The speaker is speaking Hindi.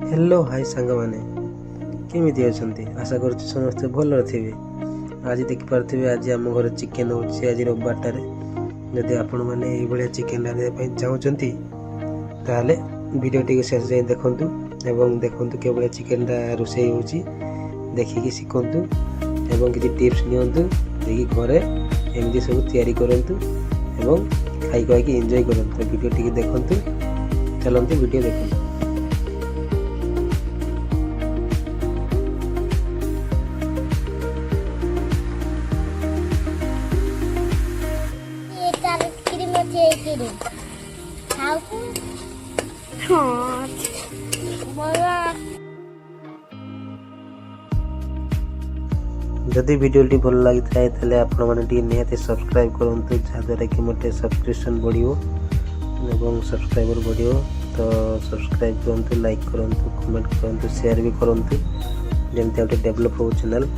हेलो हाय सांग मैंने केमी अच्छा आशा कर समस्ते भल थे। आज देखिपे आज आम घर चिकेन हो आज रविवार टारे जदि आपण मैंने चिकेन चाहते ताहले वीडियो टी शेष जाए देखु एवं देखु के चिकेन रोषे हो देखिकी शिखु एवं किसी टिप्स नियंतु देखिए घरे एमती सब तैयारी करंतु एवं खाई खाई एंजॉय करंतु वीडियो टी देखंतु चलते वीडियो देखंतु। जदि वीडियो भल लगी था आपण मैंने निहाती सब्सक्राइब करूँ जहाद्वारा कि मोटे सब्सक्रिप्शन बढ़ो एवं सब्सक्राइबर बढ़ो। तो सब्सक्राइब करूँ, लाइक करूँ, कमेंट करूँ, शेयर भी करूँ जमी गोटे डेभलप हो चैनल।